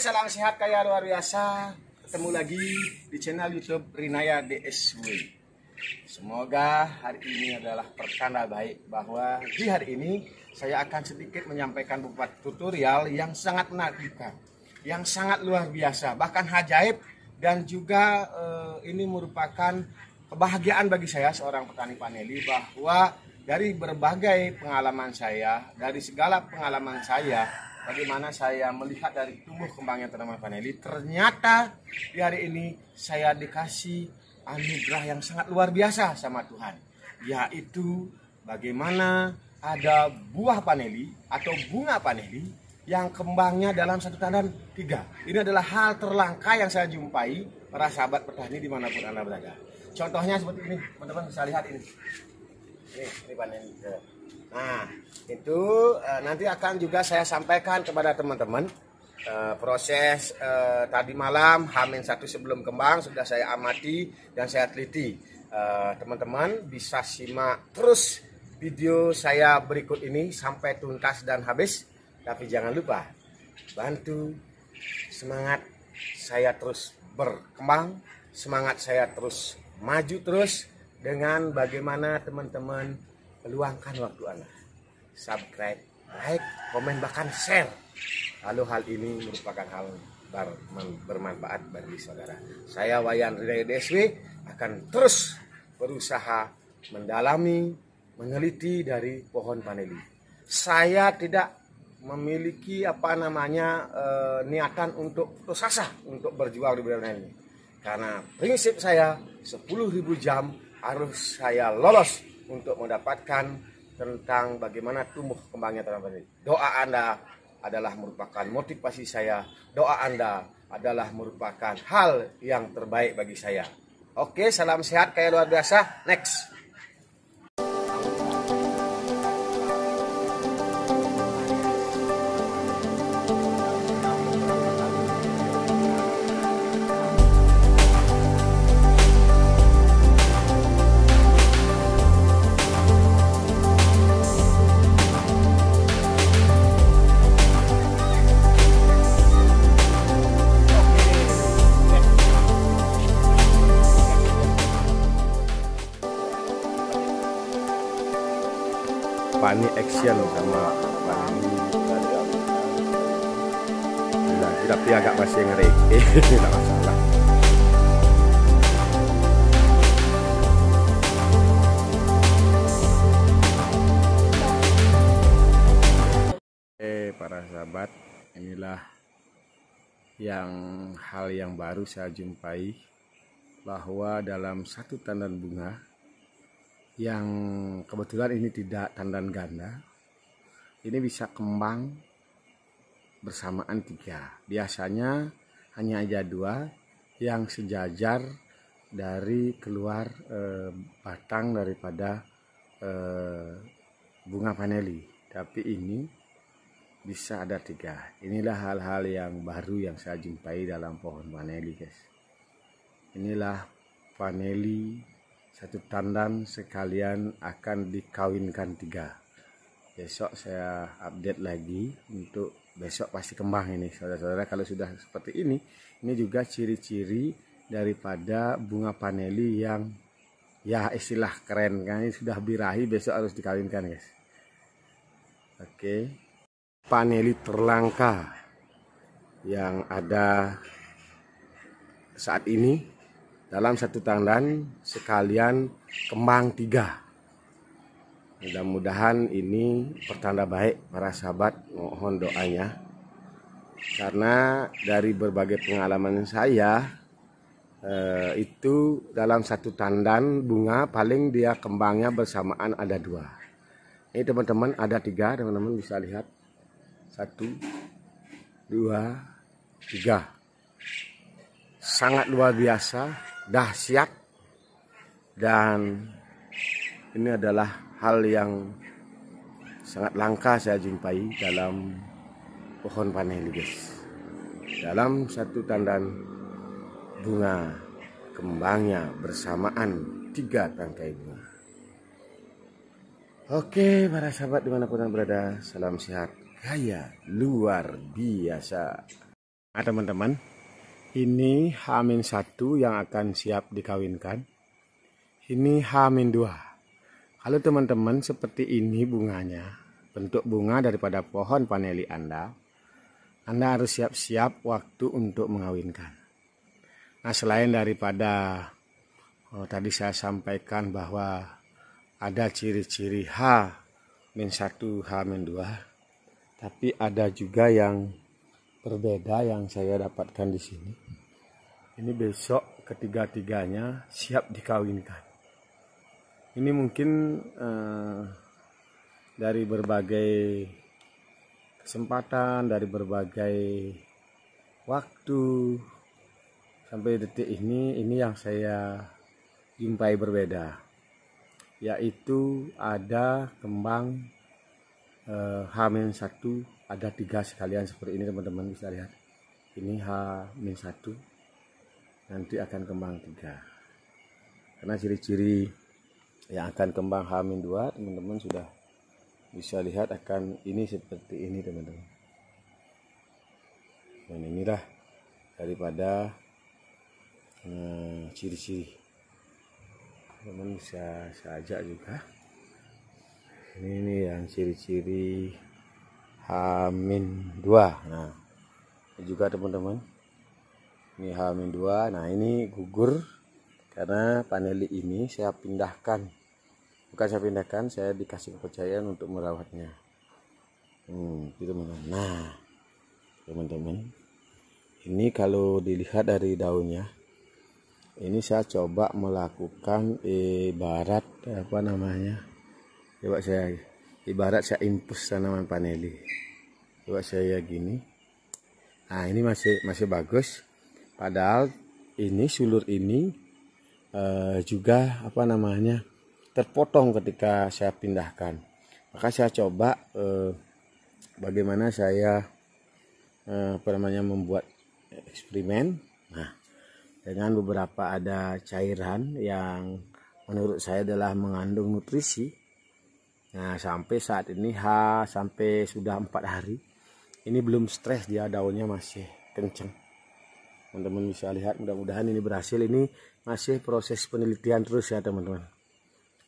salam sehat kaya luar biasa. Ketemu lagi di channel YouTube Rinaya DSW. Semoga hari ini adalah pertanda baik bahwa di hari ini saya akan sedikit menyampaikan beberapa tutorial yang sangat menakjubkan, yang sangat luar biasa, bahkan ajaib, dan juga ini merupakan kebahagiaan bagi saya seorang petani paneli bahwa dari berbagai pengalaman saya, dari segala pengalaman saya, bagaimana saya melihat dari tumbuh kembangnya tanaman paneli, ternyata di hari ini saya dikasih anugerah yang sangat luar biasa sama Tuhan, yaitu bagaimana ada buah paneli atau bunga paneli yang kembangnya dalam satu tandan 3. Ini adalah hal terlangka yang saya jumpai para sahabat petani dimanapun Anda berada. Contohnya seperti ini, teman-teman bisa lihat ini. Ini paneli. Nah, itu nanti akan juga saya sampaikan kepada teman-teman proses tadi malam H-1 sebelum kembang sudah saya amati dan saya teliti. Teman-teman bisa simak terus video saya berikut ini sampai tuntas dan habis. Tapi jangan lupa bantu semangat saya terus berkembang, semangat saya terus maju terus dengan bagaimana teman-teman meluangkan waktu Anda. Subscribe, like, komen, bahkan share. Lalu hal ini merupakan hal bermanfaat bagi saudara. Saya Wayan Rinaya DSW akan terus berusaha mendalami, meneliti dari pohon paneli. Saya tidak memiliki niatan untuk putus asa untuk berjuang di bidang ini. Karena prinsip saya 10.000 jam harus saya lolos untuk mendapatkan tentang bagaimana tumbuh kembangnya tanaman paneli. Doa Anda adalah merupakan motivasi saya. Doa Anda adalah merupakan hal yang terbaik bagi saya. Oke, salam sehat kayak luar biasa. Next. Pani action sama pani tapi agak masih ngeri. Tidak masalah. Para sahabat, inilah hal yang baru saya jumpai, bahwa dalam satu tandan bunga yang kebetulan ini tidak tandan ganda, ini bisa kembang bersamaan 3. Biasanya hanya ada 2 yang sejajar dari keluar batang daripada bunga paneli, tapi ini bisa ada 3. Inilah hal-hal yang baru yang saya jumpai dalam pohon paneli, guys. Inilah paneli satu tandan sekalian akan dikawinkan 3. Besok saya update lagi, untuk besok pasti kembang ini saudara-saudara. Kalau sudah seperti ini juga ciri-ciri daripada bunga paneli yang ya istilah keren kan, ini sudah birahi, besok harus dikawinkan, guys. Oke, paneli terlangka yang ada saat ini dalam satu tandan sekalian kembang 3. Mudah-mudahan ini pertanda baik para sahabat, mohon doanya. Karena dari berbagai pengalaman saya, itu dalam satu tandan bunga paling dia kembangnya bersamaan ada 2. Ini teman-teman ada 3, teman-teman bisa lihat. 1, 2, 3. Sangat luar biasa, dahsyat, dan ini adalah hal yang sangat langka saya jumpai dalam pohon paneli, guys. Dalam satu tandan bunga kembangnya bersamaan 3 tangkai bunga. Oke, para sahabat dimanapun Anda berada, salam sehat kaya luar biasa. Nah teman-teman, ini H-1 yang akan siap dikawinkan. Ini H-2. Kalau teman-teman seperti ini bunganya, bentuk bunga daripada pohon paneli Anda harus siap-siap waktu untuk mengawinkan. Nah selain daripada tadi saya sampaikan bahwa ada ciri-ciri H-1, H-2, tapi ada juga yang berbeda yang saya dapatkan di sini. Ini besok ketiga-tiganya siap dikawinkan. Ini mungkin dari berbagai kesempatan, dari berbagai waktu sampai detik ini yang saya jumpai berbeda, yaitu ada kembang H-1, ada 3 sekalian seperti ini teman-teman bisa lihat. Ini H-1, nanti akan kembang 3. Karena ciri-ciri yang akan kembang H-2 teman-teman sudah bisa lihat akan ini seperti ini teman-teman. Dan inilah daripada ciri-ciri. Teman-teman bisa saya ajak juga. Ini yang ciri-ciri H-2. Nah, ini juga teman-teman. Ini H-2. Nah, ini gugur karena paneli ini saya pindahkan. Bukan saya pindahkan, saya dikasih kepercayaan untuk merawatnya. Teman-teman. Nah, teman-teman, ini kalau dilihat dari daunnya, ini saya coba melakukan ibarat ibarat saya infus tanaman paneli. Coba saya gini. Nah, ini masih bagus. Padahal ini sulur ini juga terpotong ketika saya pindahkan. Maka saya coba bagaimana saya membuat eksperimen. Nah, dengan beberapa ada cairan yang menurut saya adalah mengandung nutrisi. Nah, sampai saat ini sampai sudah 4 hari. Ini belum stres, dia daunnya masih kenceng. Teman-teman bisa lihat, mudah-mudahan ini berhasil. Ini masih proses penelitian terus ya teman-teman.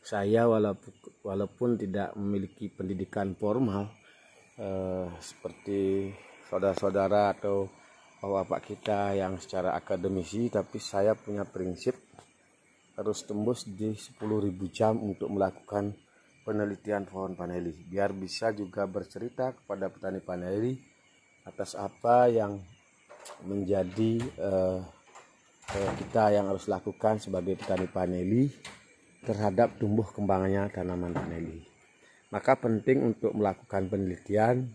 Saya walaupun tidak memiliki pendidikan formal seperti saudara-saudara atau bapak kita yang secara akademisi, tapi saya punya prinsip harus tembus di 10.000 jam untuk melakukan penelitian pohon paneli, biar bisa juga bercerita kepada petani paneli atas apa yang menjadi kita yang harus lakukan sebagai petani paneli terhadap tumbuh kembangnya tanaman paneli. Maka penting untuk melakukan penelitian,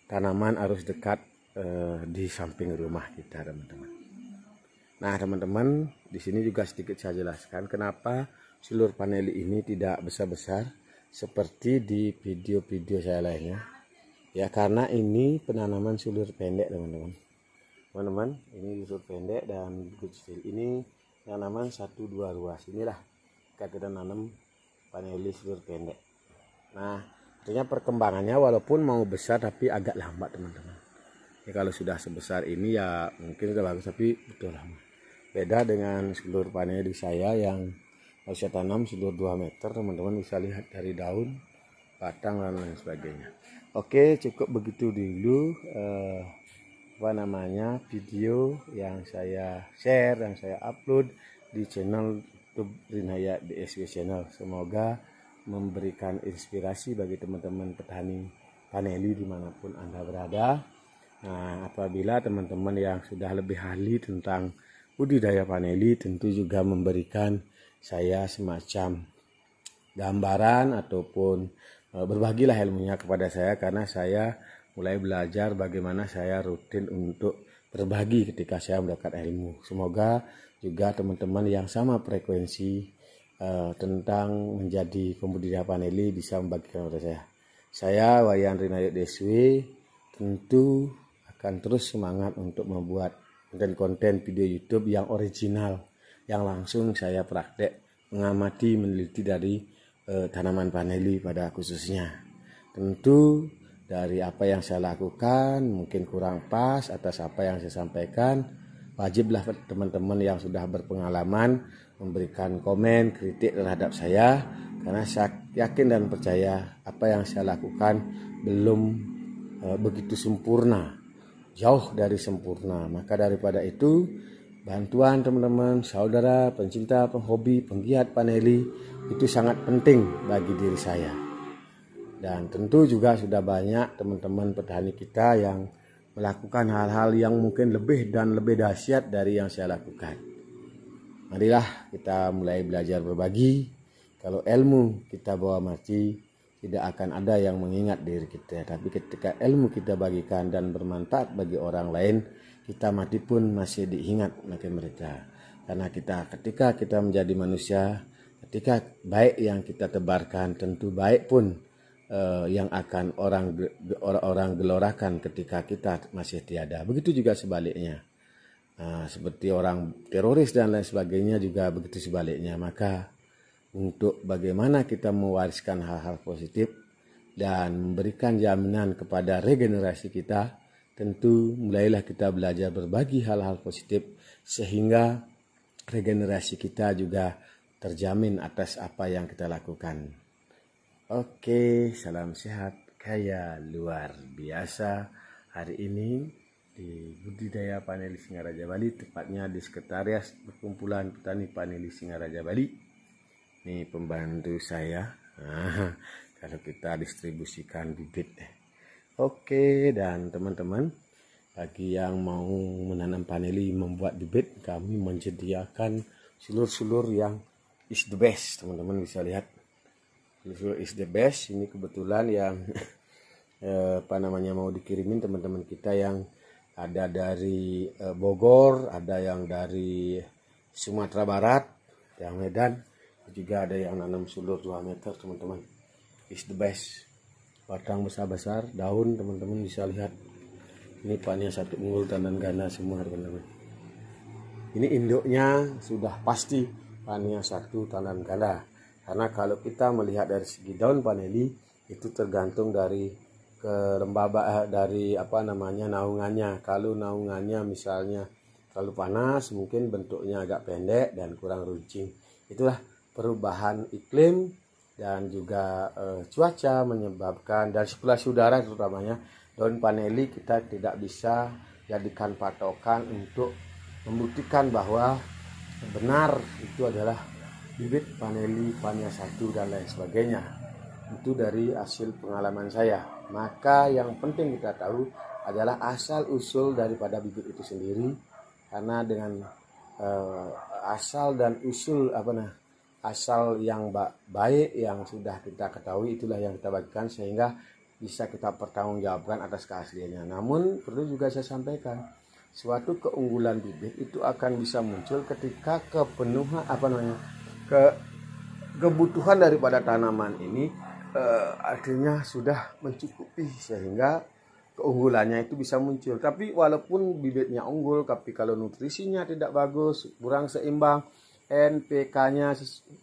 tanaman harus dekat di samping rumah kita teman-teman. Nah teman-teman, di sini juga sedikit saya jelaskan kenapa sulur paneli ini tidak besar-besar seperti di video-video saya lainnya. Ya karena ini penanaman sulur pendek teman-teman. Teman-teman, ini sulur pendek dan kecil. Ini tanaman 1-2 ruas. Inilah kita nanam paneli sulur pendek. Nah, artinya perkembangannya walaupun mau besar tapi agak lambat teman-teman. Ya kalau sudah sebesar ini ya mungkin sudah bagus, tapi betul lama. Beda dengan sulur paneli saya yang harus saya tanam sulur 2 meter, teman-teman bisa lihat dari daun, batang dan lain sebagainya. Oke, cukup begitu dulu video yang saya share, yang saya upload di channel YouTube Rinaya DSW Channel. Semoga memberikan inspirasi bagi teman-teman petani paneli dimanapun Anda berada. Nah, apabila teman-teman yang sudah lebih ahli tentang budidaya paneli tentu juga memberikan saya semacam gambaran ataupun berbagilah ilmunya kepada saya, karena saya mulai belajar bagaimana saya rutin untuk berbagi ketika saya mendapat ilmu. Semoga juga teman-teman yang sama frekuensi tentang menjadi pembudidaya paneli bisa membagikan kepada saya. Saya Wayan Rinaya DSW tentu akan terus semangat untuk membuat konten-konten video YouTube yang original, yang langsung saya praktek mengamati, meneliti dari tanaman paneli pada khususnya. Tentu dari apa yang saya lakukan, mungkin kurang pas atas apa yang saya sampaikan, wajiblah teman-teman yang sudah berpengalaman memberikan komen, kritik terhadap saya, karena saya yakin dan percaya apa yang saya lakukan belum begitu sempurna, jauh dari sempurna. Maka daripada itu, bantuan teman-teman, saudara, pencinta, penghobi, penggiat paneli itu sangat penting bagi diri saya. Dan tentu juga sudah banyak teman-teman petani kita yang melakukan hal-hal yang mungkin lebih dan lebih dahsyat dari yang saya lakukan. Marilah kita mulai belajar berbagi. Kalau ilmu kita bawa mati, tidak akan ada yang mengingat diri kita. Tapi ketika ilmu kita bagikan dan bermanfaat bagi orang lain, kita mati pun masih diingat oleh mereka. Karena ketika kita menjadi manusia, ketika baik yang kita tebarkan, tentu baik pun yang akan orang gelorakan ketika kita masih tiada. Begitu juga sebaliknya. Seperti orang teroris dan lain sebagainya juga begitu sebaliknya. Maka untuk bagaimana kita mewariskan hal-hal positif dan memberikan jaminan kepada regenerasi kita, tentu mulailah kita belajar berbagi hal-hal positif sehingga regenerasi kita juga terjamin atas apa yang kita lakukan. Oke, salam sehat kaya luar biasa. Hari ini di budidaya paneli Singaraja Bali, tepatnya di sekretariat perkumpulan petani paneli Singaraja Bali. Ini pembantu saya. Kalau kita distribusikan bibit. Oke, dan teman-teman, bagi yang mau menanam paneli, membuat bibit, kami menyediakan sulur-sulur yang is the best. Teman-teman bisa lihat. Sulur is the best. Ini kebetulan yang mau dikirimin teman-teman kita yang ada dari Bogor, ada yang dari Sumatera Barat, yang Medan, juga ada yang nanam sulur 2 meter teman-teman. Is the best. Batang besar-besar, daun teman-teman bisa lihat. Ini Pania 1 unggul, tandan ganda semua teman-teman. Ini induknya sudah pasti Pania 1 tandan ganda. Karena kalau kita melihat dari segi daun paneli itu tergantung dari dari naungannya. Kalau naungannya misalnya terlalu panas, mungkin bentuknya agak pendek dan kurang runcing. Itulah perubahan iklim dan juga cuaca menyebabkan, dan sirkulasi udara terutamanya, daun paneli kita tidak bisa jadikan patokan untuk membuktikan bahwa benar itu adalah bibit paneli Pania 1 dan lain sebagainya. Itu dari hasil pengalaman saya. Maka yang penting kita tahu adalah asal usul daripada bibit itu sendiri. Karena dengan asal dan usul asal yang baik yang sudah kita ketahui, itulah yang kita bagikan sehingga bisa kita pertanggungjawabkan atas keasliannya. Namun perlu juga saya sampaikan, suatu keunggulan bibit itu akan bisa muncul ketika kebutuhan daripada tanaman ini artinya sudah mencukupi sehingga keunggulannya itu bisa muncul. Tapi walaupun bibitnya unggul, tapi kalau nutrisinya tidak bagus, kurang seimbang, NPK-nya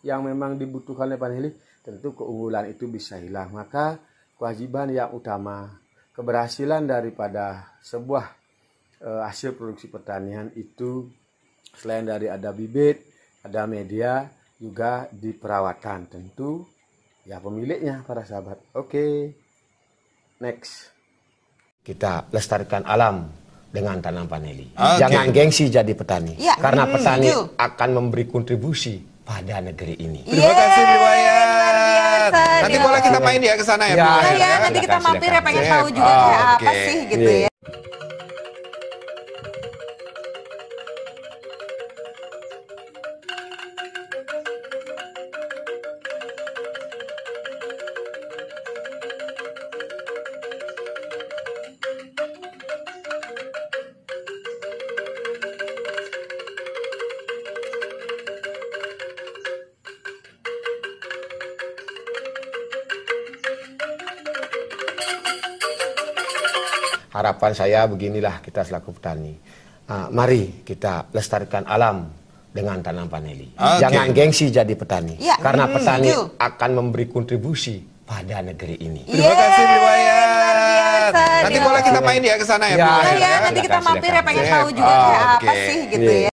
yang memang dibutuhkan oleh paneli, tentu keunggulan itu bisa hilang. Maka kewajiban yang utama, keberhasilan daripada sebuah hasil produksi pertanian itu selain dari ada bibit, ada media, juga di perawatan, tentu ya pemiliknya para sahabat. Oke, next. Kita lestarikan alam dengan tanam paneli. Jangan gengsi jadi petani, karena petani akan memberi kontribusi pada negeri ini. Terima kasih Riwayat. Nanti boleh kita main ya ke sana ya. Nanti kita mampir ya, pengen tahu juga kayak apa sih gitu ya. Harapan saya beginilah kita selaku petani. Mari kita lestarikan alam dengan tanam paneli. Jangan gengsi jadi petani, karena petani akan memberi kontribusi pada negeri ini. Terima kasih Riwayat. biasa. Nanti boleh kita main ya ke sana ya, Bu. Ya, nanti kita mampir ya, pengen tahu juga kayak apa sih gitu ya.